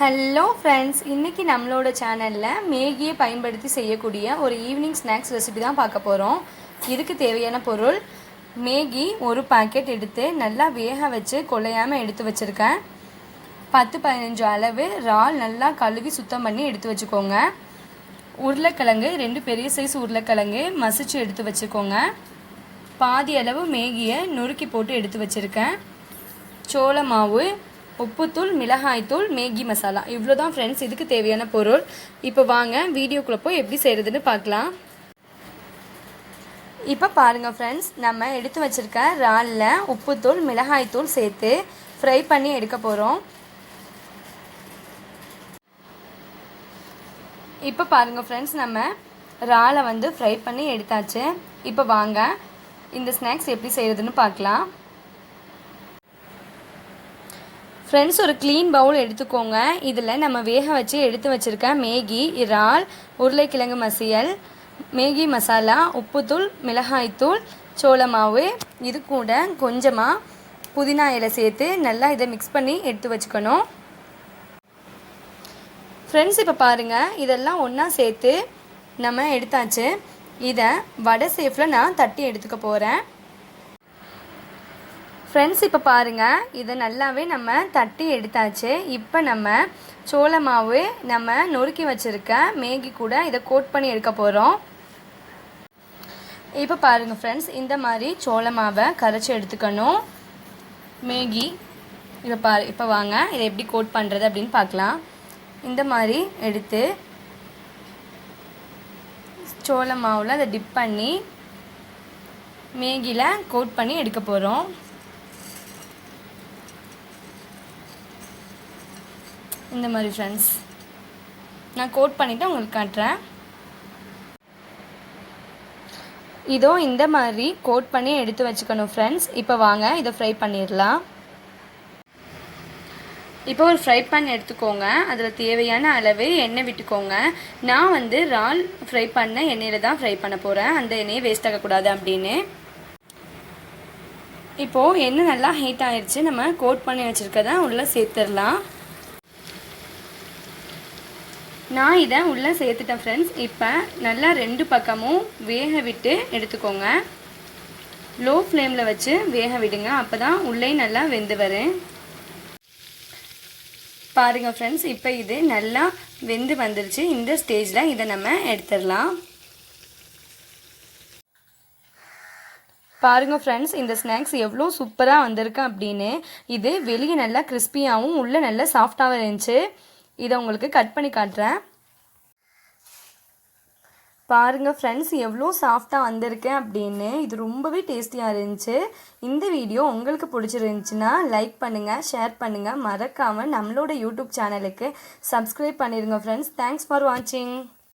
Hello friends, இன்றைக்கி நம்மளோட சேனலில் மேகியை பயன்படுத்தி செய்யக்கூடிய ஒரு ஈவினிங் ஸ்நாக்ஸ் ரெசிபி தான் பார்க்க போகிறோம். இதுக்கு தேவையான பொருள்: மேகி ஒரு பாக்கெட் எடுத்து நல்லா வேக வச்சு கொள்ளையாமல் எடுத்து வச்சுருக்கேன். 10-15 அளவு இறால் நல்லா கழுவி சுத்தம் பண்ணி எடுத்து வச்சுக்கோங்க. உருளைக்கிழங்கு 2 பெரிய சைஸ் உருளைக்கிழங்கு மசிச்சு எடுத்து வச்சுக்கோங்க. பாதி அளவு மேகியை நொறுக்கி போட்டு எடுத்து வச்சுருக்கேன். சோள மாவு, உப்புத்தூள், மிளகாய்த்தூள், மேகி மசாலா, இவ்வளோ தான் ஃப்ரெண்ட்ஸ் இதுக்கு தேவையான பொருள். இப்போ வாங்க வீடியோக்குள்ளே போய் எப்படி செய்கிறதுன்னு பார்க்கலாம். இப்போ பாருங்கள் ஃப்ரெண்ட்ஸ், நம்ம எடுத்து வச்சுருக்க இறாலில் உப்புத்தூள், மிளகாய்த்தூள் சேர்த்து ஃப்ரை பண்ணி எடுக்க போகிறோம். இப்போ பாருங்கள் ஃப்ரெண்ட்ஸ், நம்ம இறாலை ஃப்ரை பண்ணி எடுத்தாச்சு. இப்போ வாங்க இந்த ஸ்நாக்ஸ் எப்படி செய்கிறதுன்னு பார்க்கலாம். ஃப்ரெண்ட்ஸ், ஒரு க்ளீன் பவுல் எடுத்துக்கோங்க. இதில் நம்ம வேக வச்சு எடுத்து வச்சுருக்க மேகி, இறால், உருளைக்கிழங்கு மசியல், மேகி மசாலா, உப்புத்தூள், மிளகாய்த்தூள், சோள மாவு, இது கூட கொஞ்சமாக புதினா இலை சேர்த்து நல்லா இதை மிக்ஸ் பண்ணி எடுத்து வச்சுக்கணும். ஃப்ரெண்ட்ஸ், இப்போ பாருங்கள், இதெல்லாம் ஒன்றா சேர்த்து நம்ம எடுத்தாச்சு. இதை வடை சேஃபில் நான் தட்டி எடுத்துக்க போகிறேன். ஃப்ரெண்ட்ஸ், இப்போ பாருங்கள், இதை நல்லாவே நம்ம தட்டி எடுத்தாச்சு. இப்போ நம்ம சோள மாவு நம்ம நொறுக்கி வச்சுருக்க மேகி கூட இதை கோட் பண்ணி எடுக்க போகிறோம். இப்போ பாருங்கள் ஃப்ரெண்ட்ஸ், இந்த மாதிரி சோள மாவை கரைச்சி எடுத்துக்கணும். மேகி இப்போ வாங்க இதை எப்படி கோட் பண்ணுறது அப்படின்னு பார்க்கலாம். இந்த மாதிரி எடுத்து சோள மாவில் அதை டிப் பண்ணி மேகியில் கோட் பண்ணி எடுக்க போகிறோம். இந்த மாதிரி ஃப்ரெண்ட்ஸ் நான் கோட் பண்ணிவிட்டு உங்களுக்கு காட்டுறேன். இதோ இந்த மாதிரி கோட் பண்ணி எடுத்து வச்சுக்கணும் ஃப்ரெண்ட்ஸ். இப்போ வாங்க இதை ஃப்ரை பண்ணிடலாம். இப்போ ஒரு ஃப்ரை பேன் எடுத்துக்கோங்க. அதில் தேவையான அளவு எண்ணெய் விட்டுக்கோங்க. நான் இறால் ஃப்ரை பண்ண எண்ணெயில் தான் ஃப்ரை பண்ண போகிறேன், அந்த எண்ணெயை வேஸ்ட் ஆகக்கூடாது அப்படின்னு. இப்போது எண்ணெய் நல்லா ஹீட் ஆகிடுச்சு. நம்ம கோட் பண்ணி வச்சுருக்கதை உள்ளே சேர்த்துடலாம். நான் இதை உள்ளே சேர்த்துட்டேன் ஃப்ரெண்ட்ஸ். இப்போ நல்லா 2 பக்கமும் வேக விட்டு எடுத்துக்கோங்க. லோ ஃப்ளேமில் வச்சு வேக விடுங்க, அப்போ தான் உள்ளே நல்லா வெந்து வரும். பாருங்கள் ஃப்ரெண்ட்ஸ், இப்போ இது நல்லா வெந்து வந்துருச்சு. இந்த ஸ்டேஜில் இதை நம்ம எடுத்துடலாம். பாருங்கள் ஃப்ரெண்ட்ஸ், இந்த ஸ்நாக்ஸ் எவ்வளோ சூப்பராக வந்திருக்கு அப்படின்னு. இது வெளியே நல்லா கிறிஸ்பியாகவும் உள்ளே நல்லா சாஃப்டாகவும் இருந்துச்சு. இதை உங்களுக்கு கட் பண்ணி காட்டுறேன். பாருங்கள் ஃப்ரெண்ட்ஸ், எவ்வளோ சாஃப்டாக வந்திருக்கு அப்படின்னு. இது ரொம்பவே டேஸ்டியாக இருந்துச்சு. இந்த வீடியோ உங்களுக்கு பிடிச்சிருந்துச்சுன்னா லைக் பண்ணுங்கள், ஷேர் பண்ணுங்கள், மறக்காமல் நம்மளோட யூடியூப் சேனலுக்கு சப்ஸ்கிரைப் பண்ணிடுங்க ஃப்ரெண்ட்ஸ். தேங்க்ஸ் ஃபார் வாட்சிங்.